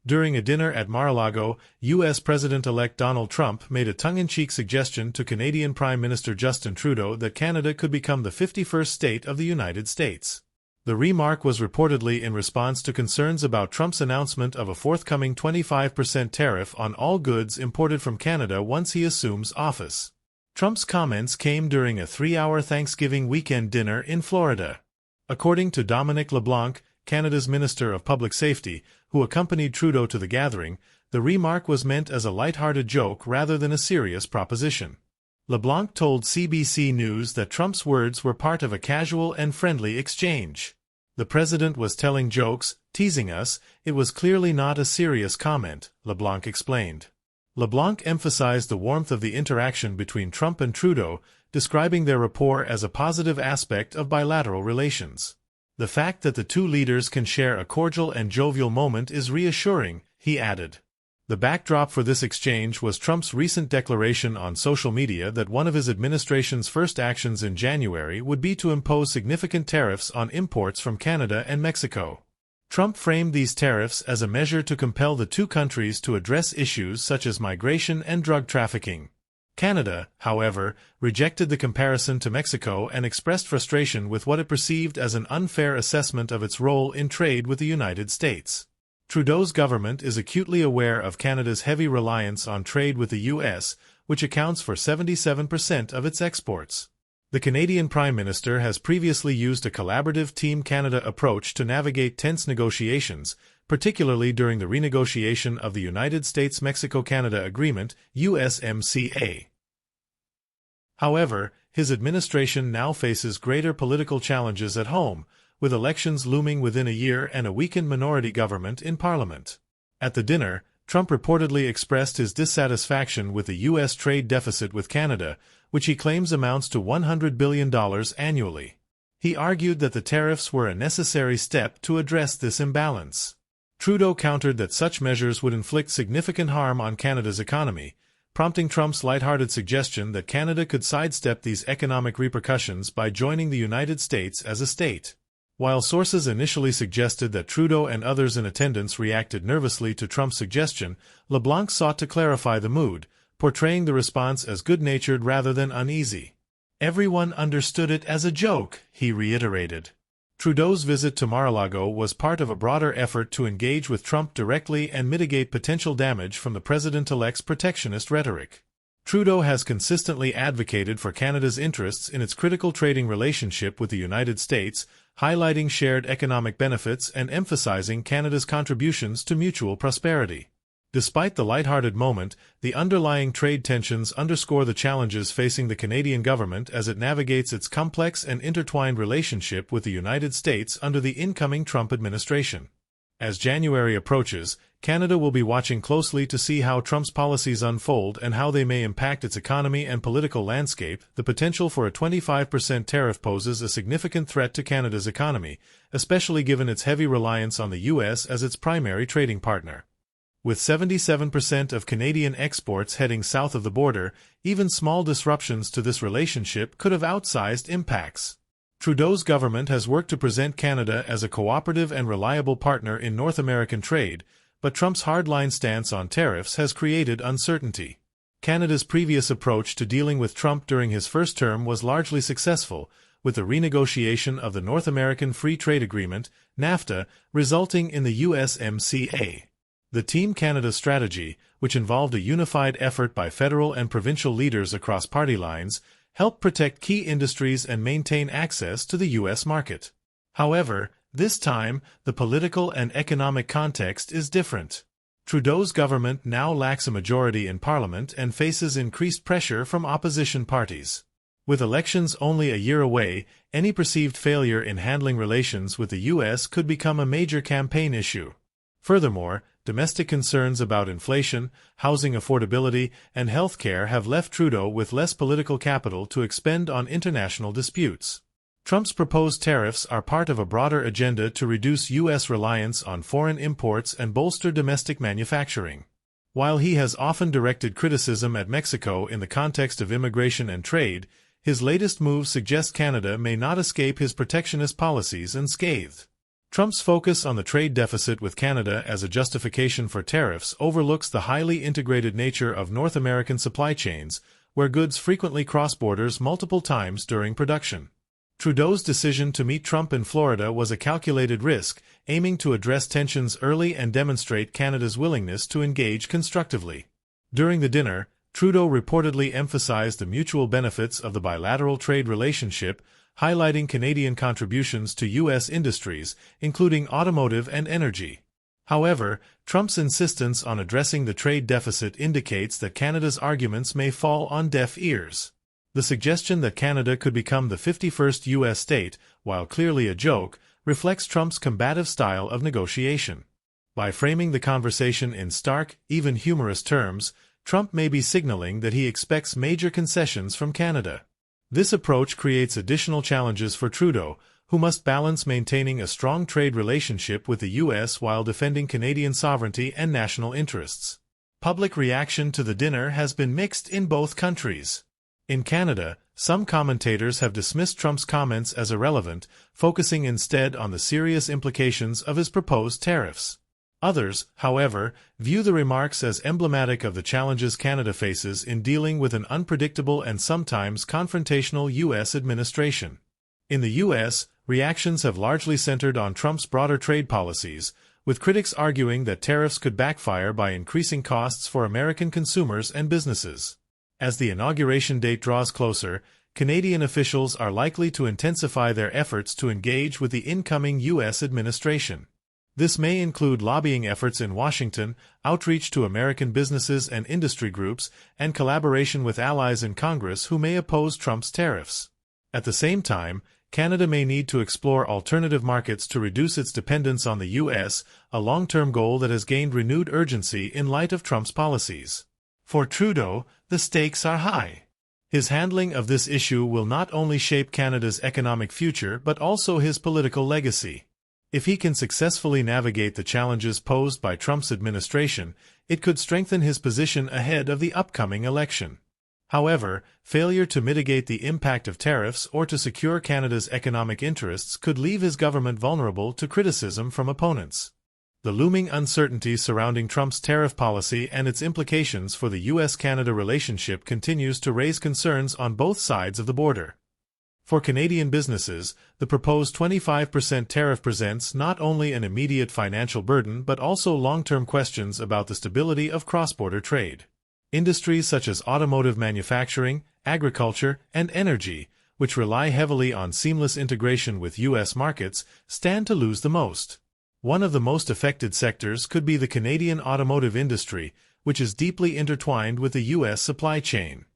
During a dinner at Mar-a-Lago, U.S. President-elect Donald Trump made a tongue-in-cheek suggestion to Canadian Prime Minister Justin Trudeau that Canada could become the 51st state of the United States. The remark was reportedly in response to concerns about Trump's announcement of a forthcoming 25% tariff on all goods imported from Canada once he assumes office. Trump's comments came during a 3-hour Thanksgiving weekend dinner in Florida. According to Dominic LeBlanc, Canada's Minister of Public Safety, who accompanied Trudeau to the gathering, the remark was meant as a light-hearted joke rather than a serious proposition. LeBlanc told CBC News that Trump's words were part of a casual and friendly exchange. The president was telling jokes, teasing us. It was clearly not a serious comment, LeBlanc explained. LeBlanc emphasized the warmth of the interaction between Trump and Trudeau, describing their rapport as a positive aspect of bilateral relations. The fact that the two leaders can share a cordial and jovial moment is reassuring, he added. The backdrop for this exchange was Trump's recent declaration on social media that one of his administration's first actions in January would be to impose significant tariffs on imports from Canada and Mexico. Trump framed these tariffs as a measure to compel the two countries to address issues such as migration and drug trafficking. Canada, however, rejected the comparison to Mexico and expressed frustration with what it perceived as an unfair assessment of its role in trade with the United States. Trudeau's government is acutely aware of Canada's heavy reliance on trade with the U.S., which accounts for 77% of its exports. The Canadian Prime Minister has previously used a collaborative Team Canada approach to navigate tense negotiations, particularly during the renegotiation of the United States-Mexico-Canada Agreement, USMCA. However, his administration now faces greater political challenges at home, with elections looming within a year and a weakened minority government in Parliament. At the dinner, Trump reportedly expressed his dissatisfaction with the U.S. trade deficit with Canada, which he claims amounts to $100 billion annually. He argued that the tariffs were a necessary step to address this imbalance. Trudeau countered that such measures would inflict significant harm on Canada's economy, prompting Trump's lighthearted suggestion that Canada could sidestep these economic repercussions by joining the United States as a state. While sources initially suggested that Trudeau and others in attendance reacted nervously to Trump's suggestion, LeBlanc sought to clarify the mood, portraying the response as good-natured rather than uneasy. Everyone understood it as a joke, he reiterated. Trudeau's visit to Mar-a-Lago was part of a broader effort to engage with Trump directly and mitigate potential damage from the president-elect's protectionist rhetoric. Trudeau has consistently advocated for Canada's interests in its critical trading relationship with the United States, highlighting shared economic benefits and emphasizing Canada's contributions to mutual prosperity. Despite the lighthearted moment, the underlying trade tensions underscore the challenges facing the Canadian government as it navigates its complex and intertwined relationship with the United States under the incoming Trump administration. As January approaches, Canada will be watching closely to see how Trump's policies unfold and how they may impact its economy and political landscape. The potential for a 25% tariff poses a significant threat to Canada's economy, especially given its heavy reliance on the U.S. as its primary trading partner. With 77% of Canadian exports heading south of the border, even small disruptions to this relationship could have outsized impacts. Trudeau's government has worked to present Canada as a cooperative and reliable partner in North American trade, but Trump's hardline stance on tariffs has created uncertainty. Canada's previous approach to dealing with Trump during his first term was largely successful, with the renegotiation of the North American Free Trade Agreement, NAFTA, resulting in the USMCA. The Team Canada strategy, which involved a unified effort by federal and provincial leaders across party lines, helped protect key industries and maintain access to the U.S. market. However, this time, the political and economic context is different. Trudeau's government now lacks a majority in Parliament and faces increased pressure from opposition parties. With elections only a year away, any perceived failure in handling relations with the U.S. could become a major campaign issue. Furthermore, domestic concerns about inflation, housing affordability, and health care have left Trudeau with less political capital to expend on international disputes. Trump's proposed tariffs are part of a broader agenda to reduce U.S. reliance on foreign imports and bolster domestic manufacturing. While he has often directed criticism at Mexico in the context of immigration and trade, his latest move suggests Canada may not escape his protectionist policies unscathed. Trump's focus on the trade deficit with Canada as a justification for tariffs overlooks the highly integrated nature of North American supply chains, where goods frequently cross borders multiple times during production. Trudeau's decision to meet Trump in Florida was a calculated risk, aiming to address tensions early and demonstrate Canada's willingness to engage constructively. During the dinner, Trudeau reportedly emphasized the mutual benefits of the bilateral trade relationship, highlighting Canadian contributions to U.S. industries, including automotive and energy. However, Trump's insistence on addressing the trade deficit indicates that Canada's arguments may fall on deaf ears. The suggestion that Canada could become the 51st U.S. state, while clearly a joke, reflects Trump's combative style of negotiation. By framing the conversation in stark, even humorous terms, Trump may be signaling that he expects major concessions from Canada. This approach creates additional challenges for Trudeau, who must balance maintaining a strong trade relationship with the U.S. while defending Canadian sovereignty and national interests. Public reaction to the dinner has been mixed in both countries. In Canada, some commentators have dismissed Trump's comments as irrelevant, focusing instead on the serious implications of his proposed tariffs. Others, however, view the remarks as emblematic of the challenges Canada faces in dealing with an unpredictable and sometimes confrontational U.S. administration. In the U.S., reactions have largely centered on Trump's broader trade policies, with critics arguing that tariffs could backfire by increasing costs for American consumers and businesses. As the inauguration date draws closer, Canadian officials are likely to intensify their efforts to engage with the incoming U.S. administration. This may include lobbying efforts in Washington, outreach to American businesses and industry groups, and collaboration with allies in Congress who may oppose Trump's tariffs. At the same time, Canada may need to explore alternative markets to reduce its dependence on the U.S., a long-term goal that has gained renewed urgency in light of Trump's policies. For Trudeau, the stakes are high. His handling of this issue will not only shape Canada's economic future but also his political legacy. If he can successfully navigate the challenges posed by Trump's administration, it could strengthen his position ahead of the upcoming election. However, failure to mitigate the impact of tariffs or to secure Canada's economic interests could leave his government vulnerable to criticism from opponents. The looming uncertainty surrounding Trump's tariff policy and its implications for the U.S.-Canada relationship continues to raise concerns on both sides of the border. For Canadian businesses, the proposed 25% tariff presents not only an immediate financial burden but also long-term questions about the stability of cross-border trade. Industries such as automotive manufacturing, agriculture, and energy, which rely heavily on seamless integration with U.S. markets, stand to lose the most. One of the most affected sectors could be the Canadian automotive industry, which is deeply intertwined with the U.S. supply chain.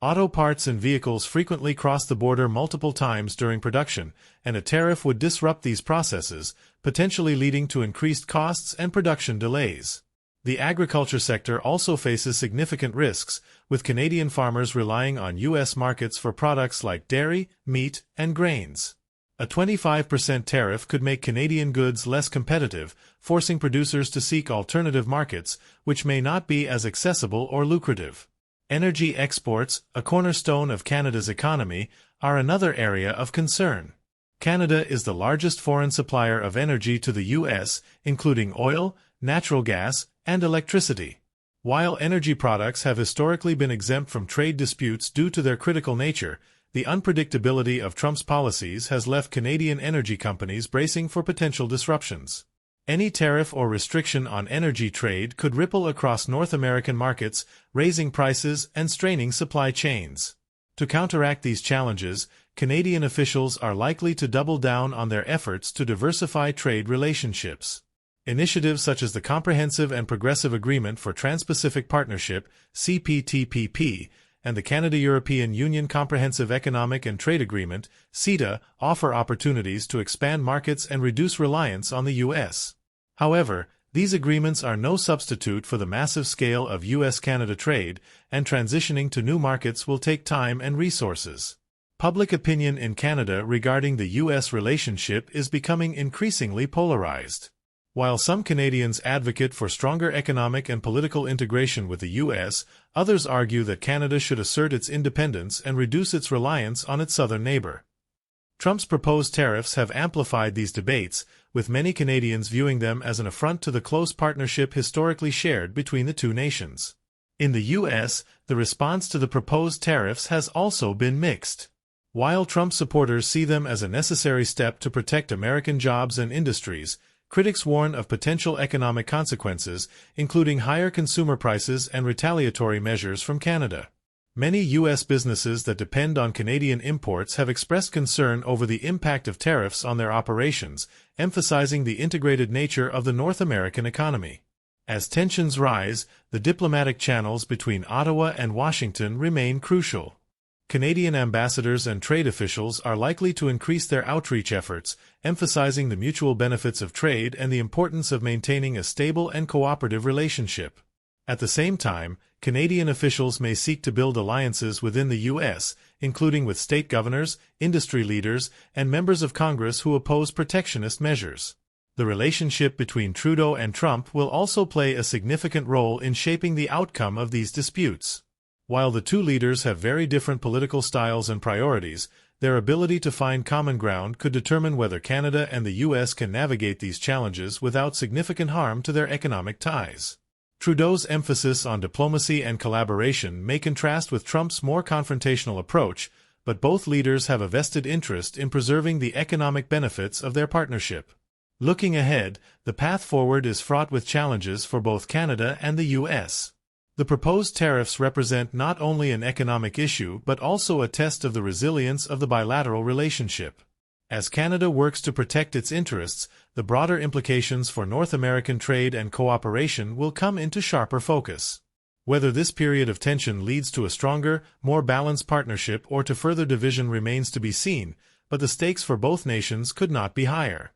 Auto parts and vehicles frequently cross the border multiple times during production, and a tariff would disrupt these processes, potentially leading to increased costs and production delays. The agriculture sector also faces significant risks, with Canadian farmers relying on U.S. markets for products like dairy, meat, and grains. A 25% tariff could make Canadian goods less competitive, forcing producers to seek alternative markets, which may not be as accessible or lucrative. Energy exports, a cornerstone of Canada's economy, are another area of concern. Canada is the largest foreign supplier of energy to the U.S., including oil, natural gas, and electricity. While energy products have historically been exempt from trade disputes due to their critical nature, the unpredictability of Trump's policies has left Canadian energy companies bracing for potential disruptions. Any tariff or restriction on energy trade could ripple across North American markets, raising prices and straining supply chains. To counteract these challenges, Canadian officials are likely to double down on their efforts to diversify trade relationships. Initiatives such as the Comprehensive and Progressive Agreement for Trans-Pacific Partnership, CPTPP, and the Canada-European Union Comprehensive Economic and Trade Agreement, CETA, offer opportunities to expand markets and reduce reliance on the U.S. However, these agreements are no substitute for the massive scale of U.S.-Canada trade, and transitioning to new markets will take time and resources. Public opinion in Canada regarding the U.S. relationship is becoming increasingly polarized. While some Canadians advocate for stronger economic and political integration with the U.S., others argue that Canada should assert its independence and reduce its reliance on its southern neighbor. Trump's proposed tariffs have amplified these debates, with many Canadians viewing them as an affront to the close partnership historically shared between the two nations. In the U.S., the response to the proposed tariffs has also been mixed. While Trump supporters see them as a necessary step to protect American jobs and industries, critics warn of potential economic consequences, including higher consumer prices and retaliatory measures from Canada. Many U.S. businesses that depend on Canadian imports have expressed concern over the impact of tariffs on their operations, emphasizing the integrated nature of the North American economy. As tensions rise, the diplomatic channels between Ottawa and Washington remain crucial. Canadian ambassadors and trade officials are likely to increase their outreach efforts, emphasizing the mutual benefits of trade and the importance of maintaining a stable and cooperative relationship. At the same time, Canadian officials may seek to build alliances within the U.S., including with state governors, industry leaders, and members of Congress who oppose protectionist measures. The relationship between Trudeau and Trump will also play a significant role in shaping the outcome of these disputes. While the two leaders have very different political styles and priorities, their ability to find common ground could determine whether Canada and the U.S. can navigate these challenges without significant harm to their economic ties. Trudeau's emphasis on diplomacy and collaboration may contrast with Trump's more confrontational approach, but both leaders have a vested interest in preserving the economic benefits of their partnership. Looking ahead, the path forward is fraught with challenges for both Canada and the U.S. The proposed tariffs represent not only an economic issue but also a test of the resilience of the bilateral relationship. As Canada works to protect its interests, the broader implications for North American trade and cooperation will come into sharper focus. Whether this period of tension leads to a stronger, more balanced partnership or to further division remains to be seen, but the stakes for both nations could not be higher.